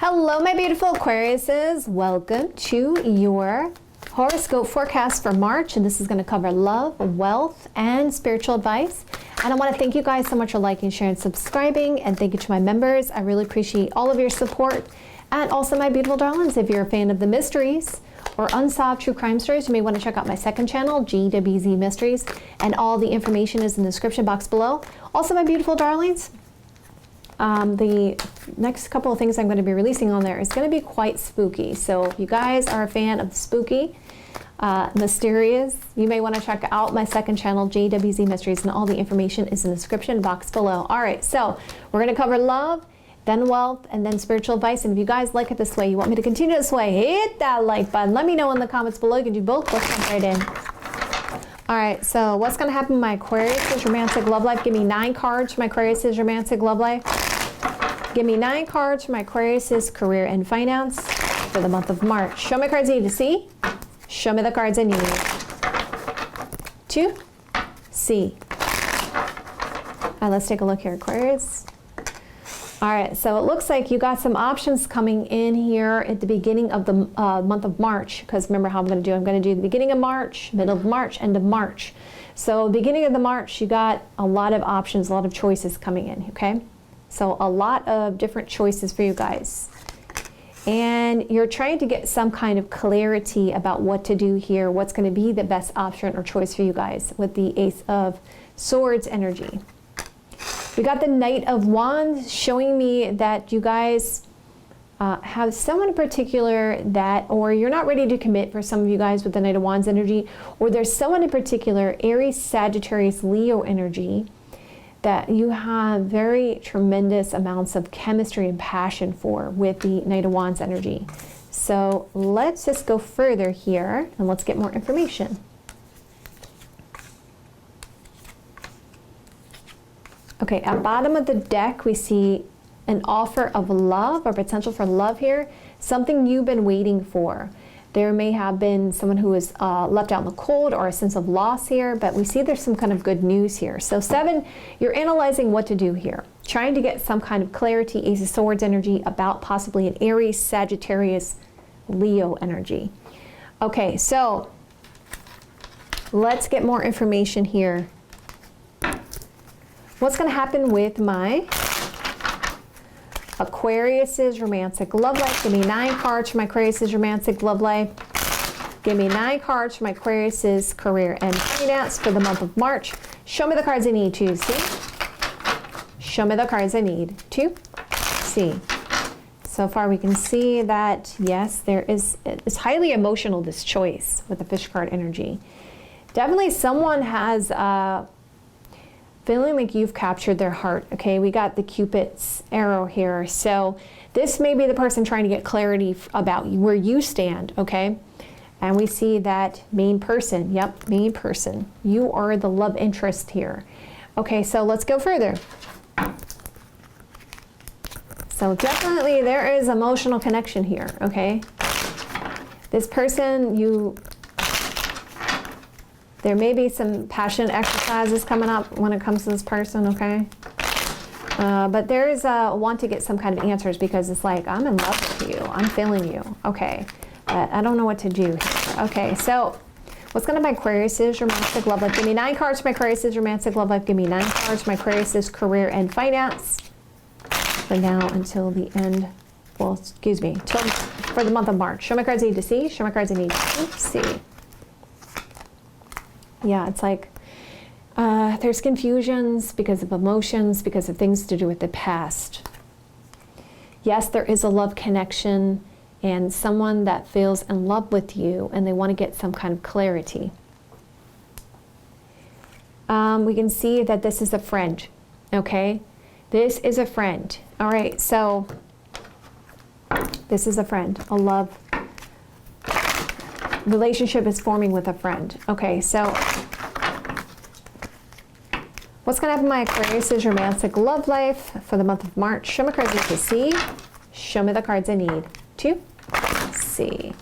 Hello, my beautiful Aquariuses. Welcome to your horoscope forecast for March, and this is going to cover love, wealth, and spiritual advice. And I want to thank you guys so much for liking, sharing, subscribing, and thank you to my members. I really appreciate all of your support. And also my beautiful darlings, if you're a fan of the mysteries or unsolved true crime stories, you may want to check out my second channel, GWZ Mysteries, and all the information is in the description box below. Also, my beautiful darlings, the next couple of things I'm going to be releasing on there is going to be quite spooky. So if you guys are a fan of the spooky, mysterious, you may want to check out my second channel, JWZ Mysteries, and all the information is in the description box below. All right, so we're going to cover love, then wealth, and then spiritual advice. And if you guys like it this way, you want me to continue this way, hit that like button. Let me know in the comments below. You can do both. Let's jump right in. All right, so what's going to happen in my Aquarius' romantic love life? Give me 9 cards for my Aquarius' romantic love life. Give me 9 cards for my Aquarius' career and finance for the month of March. Show me cards I need to see. Show me the cards I need to see. All right, let's take a look here, Aquarius. All right, so it looks like you got some options coming in here at the beginning of the month of March, because remember how I'm going to do? I'm going to do the beginning of March, middle of March, end of March. So beginning of the March, you got a lot of options, a lot of choices coming in, okay? So a lot of different choices for you guys. And you're trying to get some kind of clarity about what to do here, what's going to be the best option or choice for you guys with the Ace of Swords energy. We got the Knight of Wands showing me that you guys have someone in particular that, or you're not ready to commit for some of you guys with the Knight of Wands energy, or there's someone in particular, Aries, Sagittarius, Leo energy, that you have very tremendous amounts of chemistry and passion for with the Knight of Wands energy. So let's just go further here and let's get more information. Okay, at bottom of the deck, we see an offer of love or potential for love here, something you've been waiting for. There may have been someone who was left out in the cold or a sense of loss here, but we see there's some kind of good news here. So 7, you're analyzing what to do here, trying to get some kind of clarity, Ace of Swords energy, about possibly an Aries, Sagittarius, Leo energy. Okay, so let's get more information here. What's going to happen with my Aquarius' romantic love life? Give me 9 cards for my Aquarius' romantic love life. Give me 9 cards for my Aquarius' career and finance for the month of March. Show me the cards I need to see. Show me the cards I need to see. So far we can see that, yes, there is, it's highly emotional, this choice with the fish card energy. Definitely someone has feeling like you've captured their heart, okay? We got the Cupid's arrow here. So this may be the person trying to get clarity about where you stand, okay? And we see that main person, yep, main person. You are the love interest here. Okay, so let's go further. So definitely there is emotional connection here, okay? This person, there may be some passion exercises coming up when it comes to this person, okay? But there is a want to get some kind of answers because it's like, I'm in love with you. I'm feeling you. Okay. But I don't know what to do here. Okay, so what's going to be my Aquarius' romantic love life? Give me 9 cards for my Aquarius' romantic love life. Give me 9 cards for my Aquarius' career and finance from now until the end. Well, excuse me, for the month of March. Show my cards I need to see. Show my cards I need to see. Yeah, it's like there's confusions because of emotions, because of things to do with the past. Yes, there is a love connection and someone that feels in love with you and they want to get some kind of clarity. We can see that this is a friend, okay? This is a friend. All right, so this is a friend, a love relationship is forming with a friend. Okay, so what's going to happen in my Aquarius' romantic love life for the month of March? Show me cards I need to see. Show me the cards I need to see.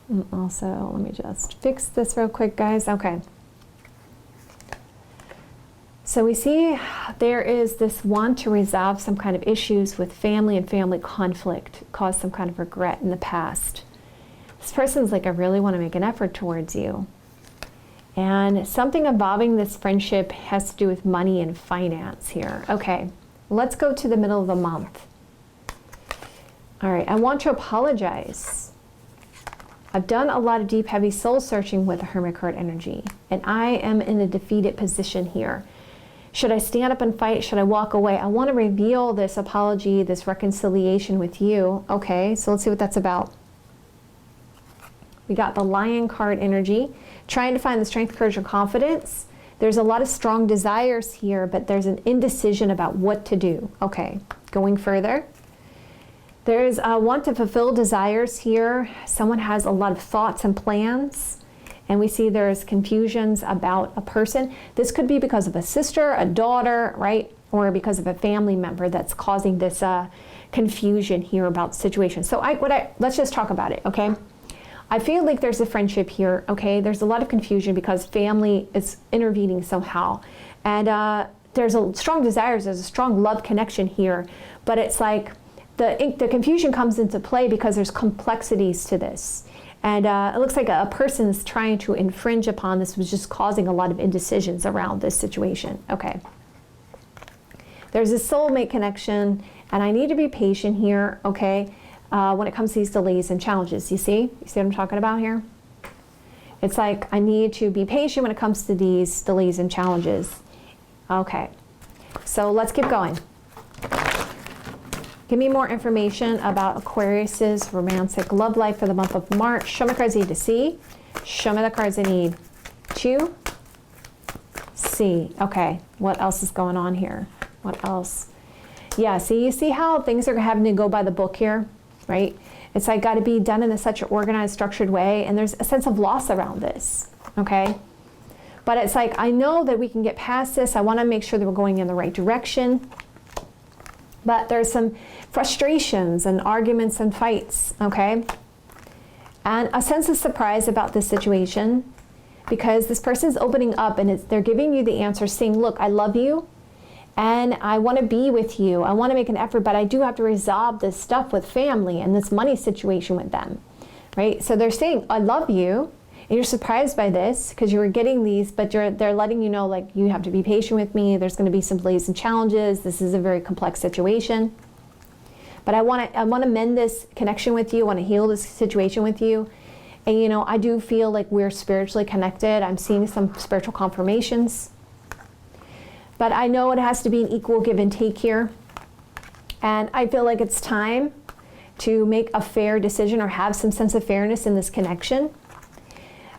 And also, let me just fix this real quick, guys. Okay. So we see there is this want to resolve some kind of issues with family and family conflict, cause some kind of regret in the past. This person's like, I really want to make an effort towards you. And something involving this friendship has to do with money and finance here. Okay, let's go to the middle of the month. All right, I want to apologize. I've done a lot of deep, heavy soul searching with the Hermit card energy, and I am in a defeated position here. Should I stand up and fight? Should I walk away? I want to reveal this apology, this reconciliation with you. Okay, so let's see what that's about. We got the Lion card energy, trying to find the strength, courage, and confidence. There's a lot of strong desires here, but there's an indecision about what to do. Okay, going further. There's a want to fulfill desires here. Someone has a lot of thoughts and plans, and we see there's confusions about a person. This could be because of a sister, a daughter, right? Or because of a family member that's causing this confusion here about the situation. So let's just talk about it, okay? I feel like there's a friendship here, okay? There's a lot of confusion because family is intervening somehow. And there's a strong desires, there's a strong love connection here, but it's like the confusion comes into play because there's complexities to this. And it looks like a person's trying to infringe upon this, was just causing a lot of indecisions around this situation. Okay. There's a soulmate connection, and I need to be patient here, okay? When it comes to these delays and challenges. You see what I'm talking about here? It's like I need to be patient when it comes to these delays and challenges. Okay, so let's keep going. Give me more information about Aquarius's romantic love life for the month of March. Show me the cards I need to see. Show me the cards I need to see. Okay, what else is going on here? What else? Yeah, see, you see how things are having to go by the book here? Right? It's like got to be done in such an organized, structured way, and there's a sense of loss around this, okay? But it's like, I know that we can get past this. I want to make sure that we're going in the right direction. But there's some frustrations and arguments and fights, okay? And a sense of surprise about this situation because this person's opening up and they're giving you the answer saying, look, I love you. And I want to be with you. I want to make an effort, but I do have to resolve this stuff with family and this money situation with them, right? So they're saying, I love you. And you're surprised by this because you were getting these, but they're letting you know, like, you have to be patient with me. There's going to be some delays and challenges. This is a very complex situation. But I want to mend this connection with you. I want to heal this situation with you. And, you know, I do feel like we're spiritually connected. I'm seeing some spiritual confirmations. But I know it has to be an equal give and take here. And I feel like it's time to make a fair decision or have some sense of fairness in this connection.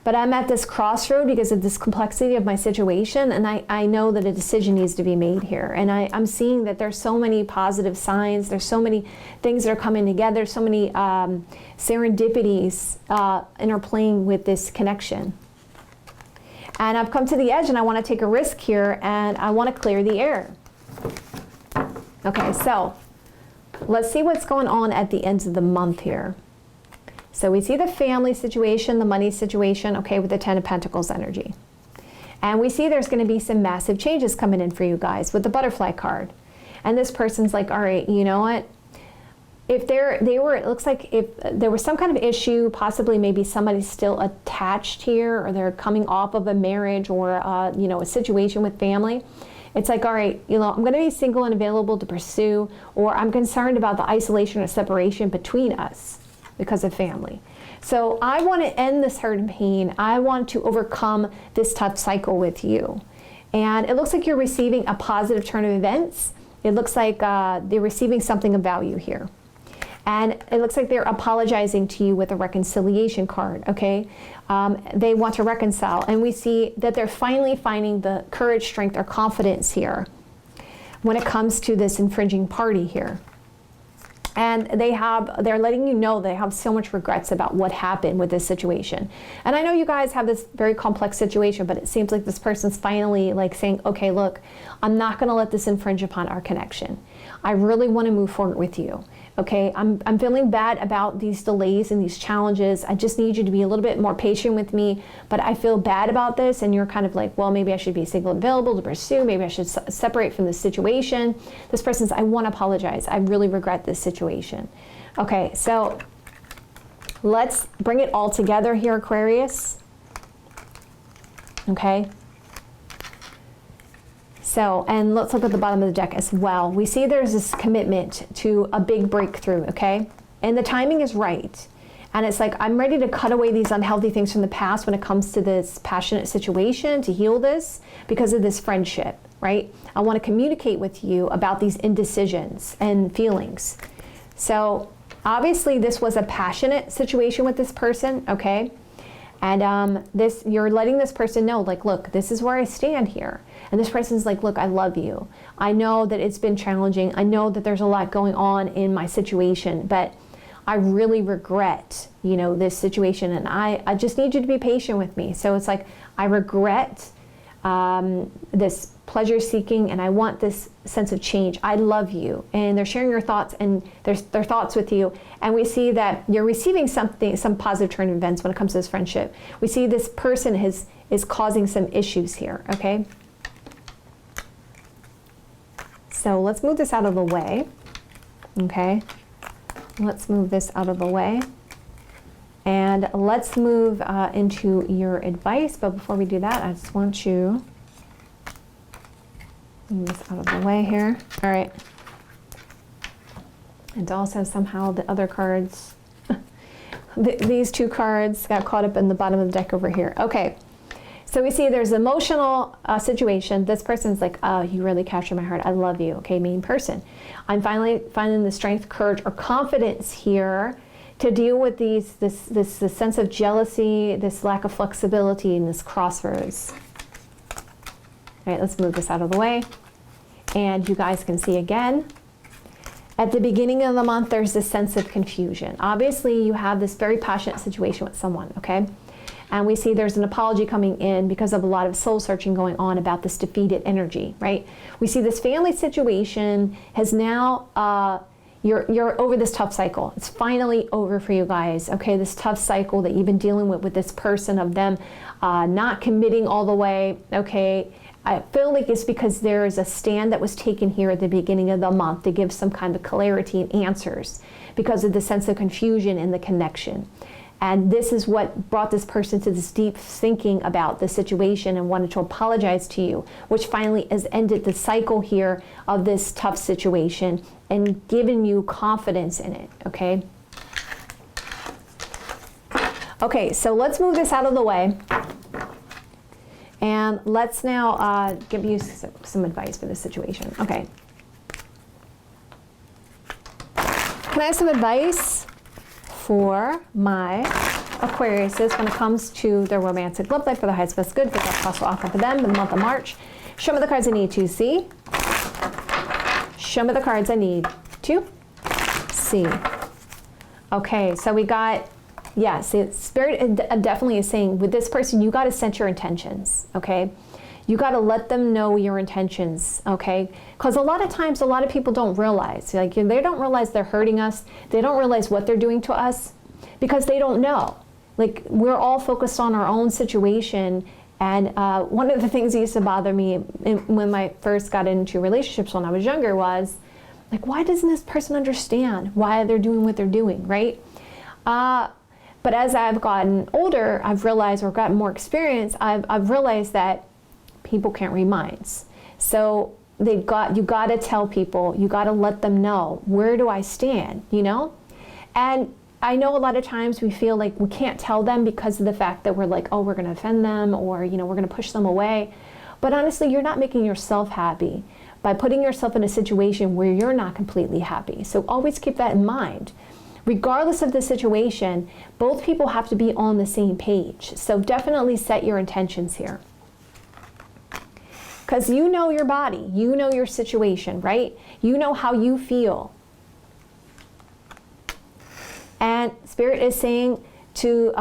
But I'm at this crossroad because of this complexity of my situation, and I know that a decision needs to be made here. And I'm seeing that there's so many positive signs, there's so many things that are coming together, so many serendipities interplaying with this connection. And I've come to the edge and I want to take a risk here and I want to clear the air. Okay, so let's see what's going on at the ends of the month here. So we see the family situation, the money situation, okay, with the Ten of Pentacles energy. And we see there's going to be some massive changes coming in for you guys with the butterfly card. And this person's like, all right, you know what? If it looks like if there was some kind of issue, possibly maybe somebody's still attached here, or they're coming off of a marriage or you know, a situation with family. It's like, all right, you know, I'm going to be single and available to pursue, or I'm concerned about the isolation or separation between us because of family. So I want to end this hurt and pain. I want to overcome this tough cycle with you. And it looks like you're receiving a positive turn of events. It looks like they're receiving something of value here. And it looks like they're apologizing to you with a reconciliation card, okay? They want to reconcile. And we see that they're finally finding the courage, strength, or confidence here when it comes to this infringing party here. And they're letting you know they have so much regrets about what happened with this situation. And I know you guys have this very complex situation, but it seems like this person's finally like saying, okay, look, I'm not gonna let this infringe upon our connection. I really want to move forward with you. Okay, I'm feeling bad about these delays and these challenges. I just need you to be a little bit more patient with me, but I feel bad about this. And you're kind of like, well, maybe I should be single and available to pursue. Maybe I should separate from this situation. This person's, I want to apologize. I really regret this situation. Okay, so let's bring it all together here, Aquarius. Okay. So, and let's look at the bottom of the deck as well. We see there's this commitment to a big breakthrough, okay? And the timing is right. And it's like, I'm ready to cut away these unhealthy things from the past when it comes to this passionate situation, to heal this because of this friendship, right? I want to communicate with you about these indecisions and feelings. So, obviously, this was a passionate situation with this person, okay? And you're letting this person know, like, look, this is where I stand here. And this person's like, look, I love you. I know that it's been challenging. I know that there's a lot going on in my situation, but I really regret, this situation. And I just need you to be patient with me. So it's like, I regret this pleasure seeking, and I want this sense of change. I love you. And they're sharing your thoughts and their thoughts with you. And we see that you're receiving some positive turn of events when it comes to this friendship. We see this person is causing some issues here, okay? So let's move this out of the way, okay? Let's move this out of the way. And let's move into your advice. But before we do that, I just want you to move this out of the way here. All right. And also somehow the other cards, these two cards got caught up in the bottom of the deck over here. Okay. So we see there's an emotional situation. This person's like, oh, you really captured my heart. I love you. Okay, mean person. I'm finally finding the strength, courage, or confidence here to deal with this sense of jealousy, this lack of flexibility, and this crossroads. All right, let's move this out of the way. And you guys can see again, at the beginning of the month, there's this sense of confusion. Obviously, you have this very passionate situation with someone, okay? And we see there's an apology coming in because of a lot of soul searching going on about this defeated energy, right? We see this family situation has now, you're over this tough cycle. It's finally over for you guys, okay? This tough cycle that you've been dealing with this person, of them not committing all the way, okay? I feel like it's because there is a stand that was taken here at the beginning of the month to give some kind of clarity and answers because of the sense of confusion in the connection. And this is what brought this person to this deep thinking about the situation and wanted to apologize to you, which finally has ended the cycle here of this tough situation and given you confidence in it, okay? Okay, so let's move this out of the way. And let's now give you some advice for this situation. Okay. Can I have some advice for my Aquariuses when it comes to their romantic love life for the highest best good, for the best possible outcome for them in the month of March? Show me the cards I need to see. Show me the cards I need to see. Okay, so we got, Spirit definitely is saying with this person, you got to set your intentions, okay? You got to let them know your intentions, okay? Because a lot of times, a lot of people don't realize, like, they don't realize they're hurting us. They don't realize what they're doing to us because they don't know. Like, we're all focused on our own situation. And one of the things that used to bother me when I first got into relationships when I was younger was, like, why doesn't this person understand why they're doing what they're doing, right? But as I've gotten older, I've realized, or gotten more experience, I've realized that people can't read minds. So you got to tell people, you got to let them know, where do I stand, you know? And I know a lot of times we feel like we can't tell them because of the fact that we're like, oh, we're going to offend them, or, you know, we're going to push them away. But honestly, you're not making yourself happy by putting yourself in a situation where you're not completely happy. So always keep that in mind. Regardless of the situation, both people have to be on the same page. So definitely set your intentions here. Because you know your body, you know your situation, right? You know how you feel. And Spirit is saying to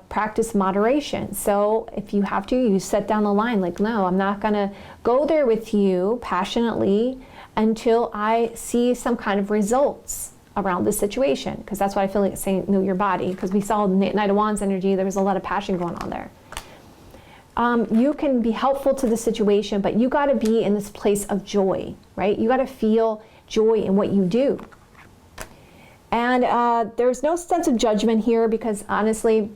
practice moderation. So if you have to, you set down the line, like, no, I'm not going to go there with you passionately until I see some kind of results around the situation, because that's what I feel like it's saying, know your body, because we saw Knight of Wands energy, there was a lot of passion going on there. You can be helpful to the situation, but you got to be in this place of joy, right? You got to feel joy in what you do. And there's no sense of judgment here, because honestly,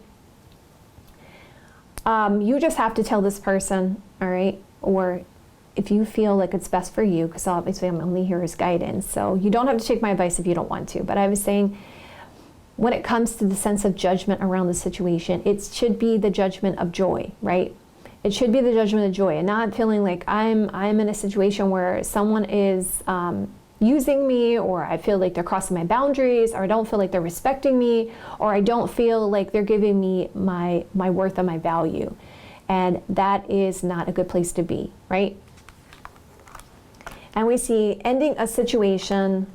you just have to tell this person, all right, or if you feel like it's best for you, because obviously I'm only here as guidance, so you don't have to take my advice if you don't want to. But I was saying, when it comes to the sense of judgment around the situation, it should be the judgment of joy, right? It should be the judgment of joy, and not feeling like I'm in a situation where someone is using me, or I feel like they're crossing my boundaries, or I don't feel like they're respecting me, or I don't feel like they're giving me my worth and my value. And that is not a good place to be, right? And we see ending a situation.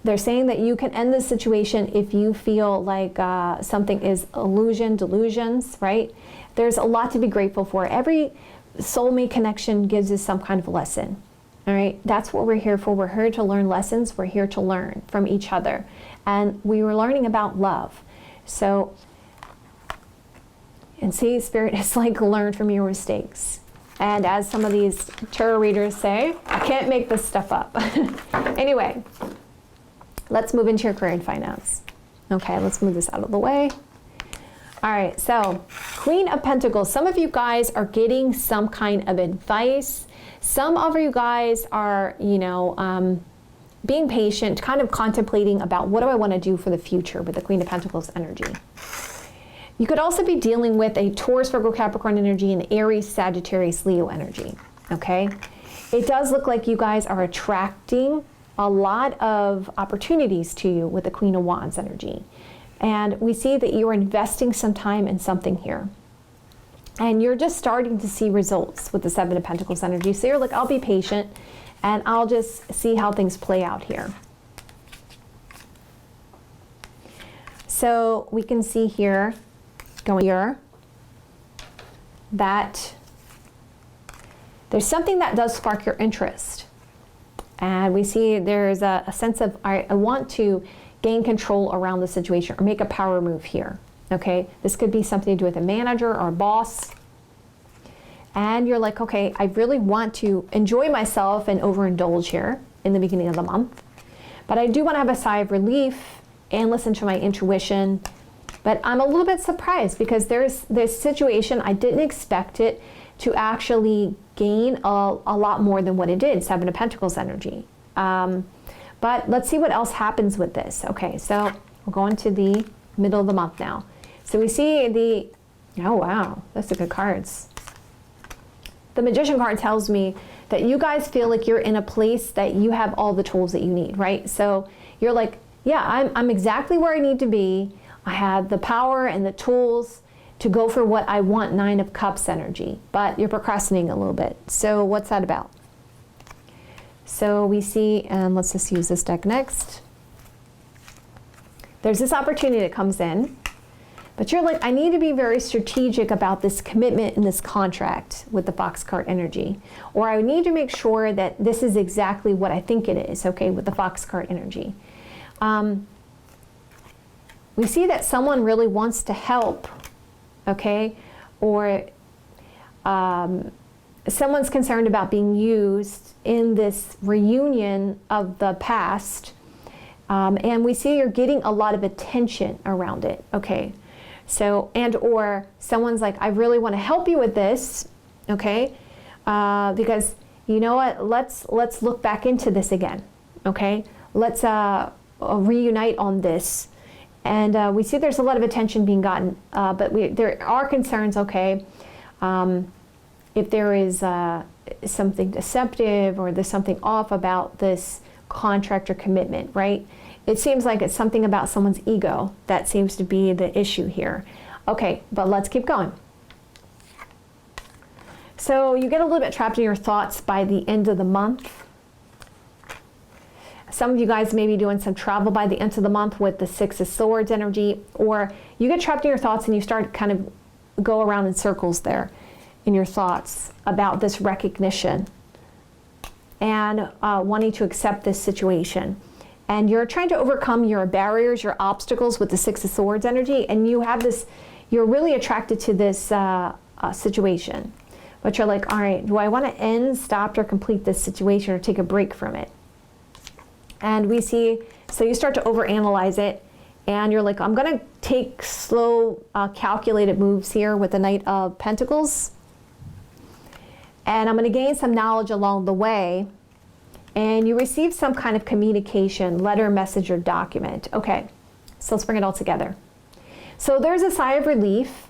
They're saying that you can end the situation if you feel like something is delusions, right? There's a lot to be grateful for. Every soulmate connection gives us some kind of lesson, all right? That's what we're here for. We're here to learn lessons. We're here to learn from each other. And we were learning about love. So, and see, Spirit is like, learn from your mistakes. And as some of these tarot readers say, I can't make this stuff up. Anyway, let's move into your career and finance. Okay, let's move this out of the way. All right, so Queen of Pentacles. Some of you guys are getting some kind of advice. Some of you guys are, being patient, kind of contemplating about what do I want to do for the future with the Queen of Pentacles energy. You could also be dealing with a Taurus, Virgo, Capricorn energy, and Aries, Sagittarius, Leo energy, okay? It does look like you guys are attracting a lot of opportunities to you with the Queen of Wands energy. And we see that you're investing some time in something here. And you're just starting to see results with the Seven of Pentacles energy. So you're like, I'll be patient, and I'll just see how things play out here. So we can see here, going here, that there's something that does spark your interest. And we see there's a sense of, I want to gain control around the situation or make a power move here, okay? This could be something to do with a manager or a boss. And you're like, okay, I really want to enjoy myself and overindulge here in the beginning of the month. But I do want to have a sigh of relief and listen to my intuition. But I'm a little bit surprised because there's this situation, I didn't expect it to actually gain a lot more than what it did, Seven of Pentacles energy. But let's see what else happens with this. Okay, so we're going to the middle of the month now. So we see oh wow, that's the good cards. The Magician card tells me that you guys feel like you're in a place that you have all the tools that you need, right? So you're like, yeah, I'm exactly where I need to be. I have the power and the tools to go for what I want, Nine of Cups energy, but you're procrastinating a little bit. So what's that about? So we see, and let's just use this deck next. There's this opportunity that comes in, but you're like, I need to be very strategic about this commitment in this contract with the Fox card energy, or I need to make sure that this is exactly what I think it is, okay, with the Fox card energy. We see that someone really wants to help, okay, or someone's concerned about being used in this reunion of the past, and we see you're getting a lot of attention around it, okay. So, and or someone's like, I really want to help you with this, okay, because you know what, let's look back into this again, okay, let's reunite on this. And we see there's a lot of attention being gotten, but there are concerns, okay, if there is something deceptive or there's something off about this contract or commitment, right? It seems like it's something about someone's ego that seems to be the issue here. Okay, but let's keep going. So you get a little bit trapped in your thoughts by the end of the month. Some of you guys may be doing some travel by the end of the month with the Six of Swords energy, or you get trapped in your thoughts and you start kind of go around in circles there in your thoughts about this recognition. and wanting to accept this situation. And you're trying to overcome your barriers, your obstacles with the Six of Swords energy, and you have this, you're really attracted to this situation. But you're like, all right, do I want to end, stop, or complete this situation, or take a break from it? And we see, so you start to overanalyze it, and you're like, I'm going to take slow, calculated moves here with the Knight of Pentacles. And I'm going to gain some knowledge along the way. And you receive some kind of communication, letter, message, or document. Okay, so let's bring it all together. So there's a sigh of relief.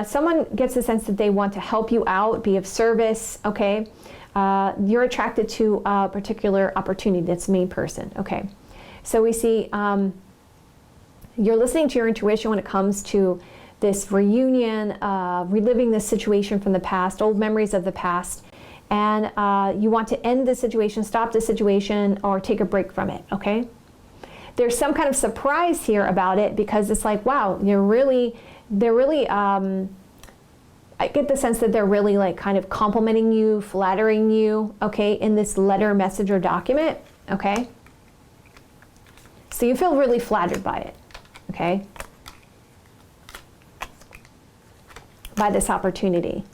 Someone gets a sense that they want to help you out, be of service, okay? You're attracted to a particular opportunity. That's the main person, okay? So we see you're listening to your intuition when it comes to this reunion, reliving this situation from the past, old memories of the past, and you want to end the situation, stop the situation, or take a break from it, okay? There's some kind of surprise here about it because it's like, wow, they're really, I get the sense that they're really like kind of complimenting you, flattering you, okay, in this letter, message, or document, okay? So you feel really flattered by it, okay? By this opportunity.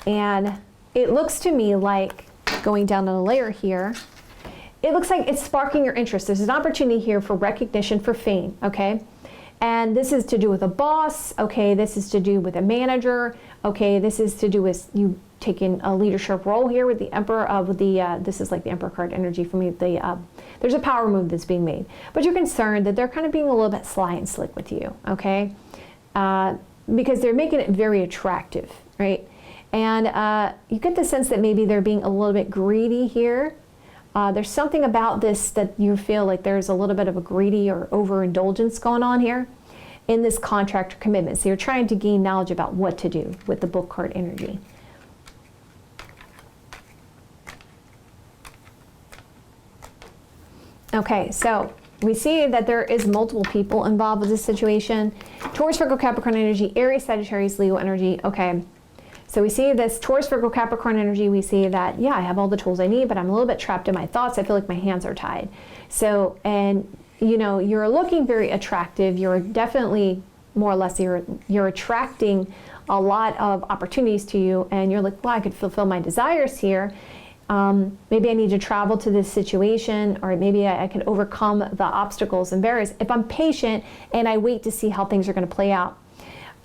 And it looks to me like, going down on a layer here, it looks like it's sparking your interest. There's an opportunity here for recognition, for fame, okay? And this is to do with a boss, okay? This is to do with a manager, okay? This is to do with you taking a leadership role here with the Emperor, this is like the Emperor card energy for me. There's a power move that's being made. But you're concerned that they're kind of being a little bit sly and slick with you, okay? Because they're making it very attractive, right? And you get the sense that maybe they're being a little bit greedy here. There's something about this that you feel like there's a little bit of a greedy or overindulgence going on here in this contract or commitment. So you're trying to gain knowledge about what to do with the book card energy. Okay, so we see that there is multiple people involved with this situation. Taurus, Virgo, Capricorn energy, Aries, Sagittarius, Leo energy. Okay. So we see this Taurus, Virgo, Capricorn energy. We see that, yeah, I have all the tools I need, but I'm a little bit trapped in my thoughts. I feel like my hands are tied. So, and you know, you're looking very attractive. You're definitely more or less, you're attracting a lot of opportunities to you. And you're like, well, I could fulfill my desires here. Maybe I need to travel to this situation, or maybe I can overcome the obstacles and barriers if I'm patient and I wait to see how things are going to play out.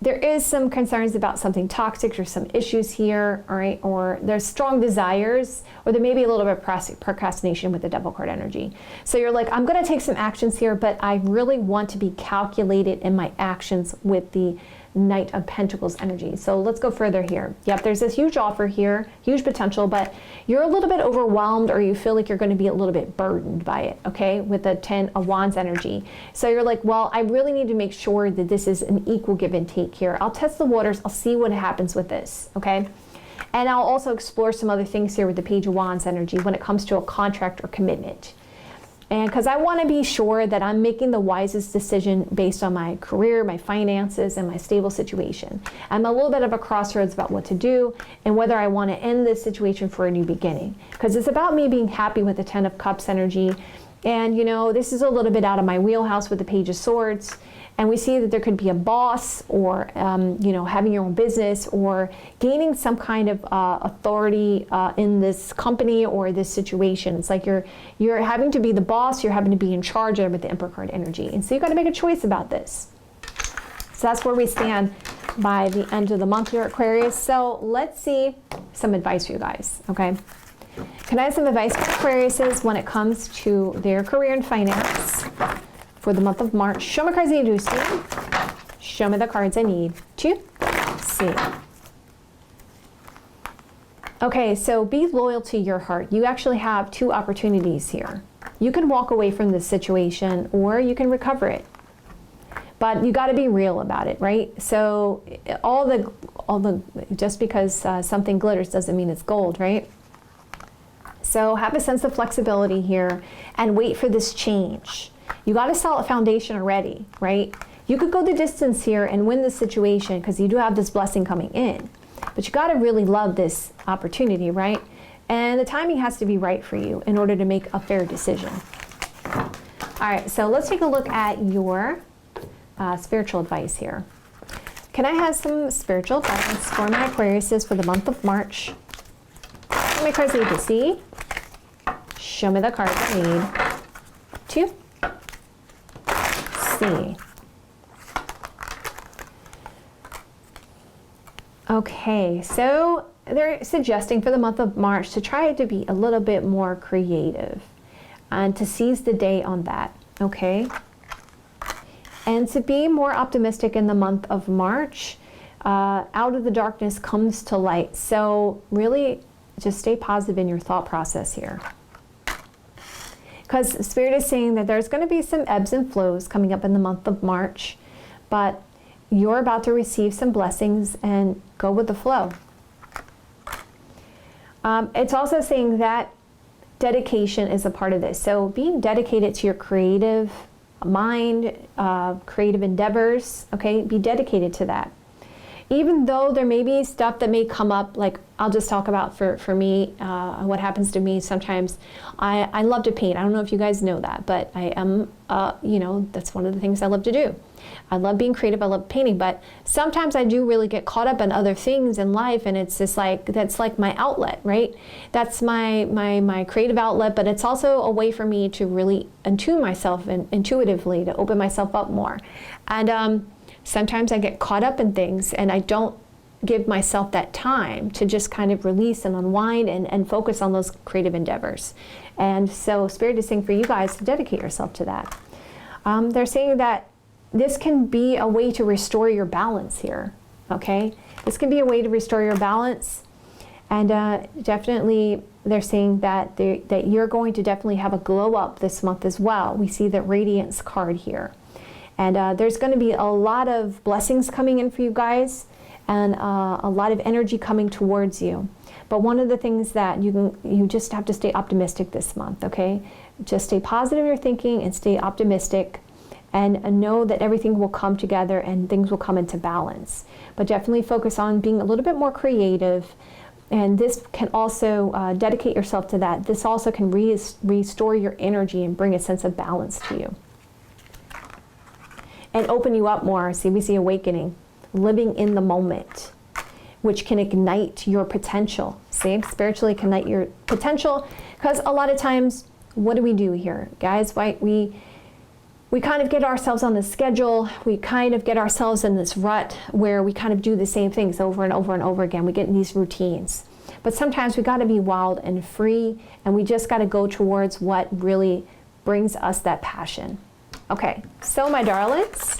There is some concerns about something toxic or some issues here, all right, or there's strong desires, or there may be a little bit of procrastination with the Devil card energy. So you're like, I'm going to take some actions here, but I really want to be calculated in my actions with the Knight of Pentacles energy. So let's go further here. Yep, there's this huge offer here, huge potential, but you're a little bit overwhelmed, or you feel like you're going to be a little bit burdened by it, okay, with the 10 of Wands energy. So you're like, well, I really need to make sure that this is an equal give and take here. I'll test the waters. I'll see what happens with this, okay? And I'll also explore some other things here with the Page of Wands energy when it comes to a contract or commitment. And because I want to be sure that I'm making the wisest decision based on my career, my finances, and my stable situation. I'm a little bit of a crossroads about what to do and whether I want to end this situation for a new beginning. Because it's about me being happy with the 10 of Cups energy. And, you know, this is a little bit out of my wheelhouse with the Page of Swords. And we see that there could be a boss, or, you know, having your own business, or gaining some kind of authority in this company or this situation. It's like you're having to be the boss, you're having to be in charge with the Emperor card energy. And so you've got to make a choice about this. So that's where we stand by the end of the month here, Aquarius. So let's see some advice for you guys, okay? Can I have some advice for Aquariuses when it comes to their career and finance for the month of March? Show me cards I need to see. Show me the cards I need to see. Okay, so be loyal to your heart. You actually have two opportunities here. You can walk away from this situation, or you can recover it. But you got to be real about it, right? So just because something glitters doesn't mean it's gold, right? So have a sense of flexibility here and wait for this change. You got a solid foundation already, right? You could go the distance here and win the situation because you do have this blessing coming in. But you got to really love this opportunity, right? And the timing has to be right for you in order to make a fair decision. All right, so let's take a look at your spiritual advice here. Can I have some spiritual advice for my Aquariuses for the month of March? Show me cards I need to see. Show me the cards I need to see. Okay, so they're suggesting for the month of March to try to be a little bit more creative and to seize the day on that, okay? And to be more optimistic in the month of March. Out of the darkness comes to light. So really just stay positive in your thought process here. Because Spirit is saying that there's going to be some ebbs and flows coming up in the month of March, but you're about to receive some blessings and go with the flow. It's also saying that dedication is a part of this. So being dedicated to your creative mind, creative endeavors, okay, be dedicated to that. Even though there may be stuff that may come up, like I'll just talk about for me, what happens to me sometimes. I love to paint. I don't know if you guys know that, but I am, that's one of the things I love to do. I love being creative, I love painting, but sometimes I do really get caught up in other things in life, and it's just like, that's like my outlet, right? That's my creative outlet, but it's also a way for me to really attune myself and intuitively to open myself up more. And sometimes I get caught up in things and I don't give myself that time to just kind of release and unwind and focus on those creative endeavors. And so Spirit is saying for you guys to dedicate yourself to that. They're saying that this can be a way to restore your balance here, okay? This can be a way to restore your balance. And definitely they're saying that that you're going to definitely have a glow up this month as well. We see the Radiance card here. And there's going to be a lot of blessings coming in for you guys, and a lot of energy coming towards you. But one of the things that you just have to stay optimistic this month, okay? Just stay positive in your thinking and stay optimistic, and know that everything will come together and things will come into balance. But definitely focus on being a little bit more creative. And this can also dedicate yourself to that. This also can restore your energy and bring a sense of balance to you. And open you up more. See, we see awakening, living in the moment, which can ignite your potential. See, spiritually ignite your potential. Because a lot of times, what do we do here, guys? Right? We kind of get ourselves on the schedule. We kind of get ourselves in this rut where we kind of do the same things over and over and over again. We get in these routines. But sometimes we got to be wild and free, and we just got to go towards what really brings us that passion. Okay, so my darlings,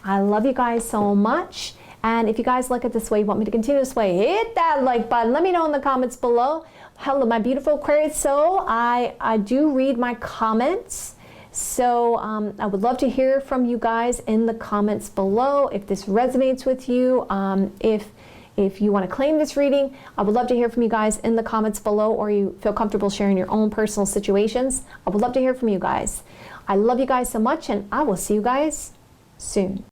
I love you guys so much. And if you guys like it this way, you want me to continue this way, hit that like button. Let me know in the comments below. Hello, my beautiful Aquarius soul. I do read my comments. So I would love to hear from you guys in the comments below if this resonates with you. If you want to claim this reading, I would love to hear from you guys in the comments below, or you feel comfortable sharing your own personal situations. I would love to hear from you guys. I love you guys so much, and I will see you guys soon.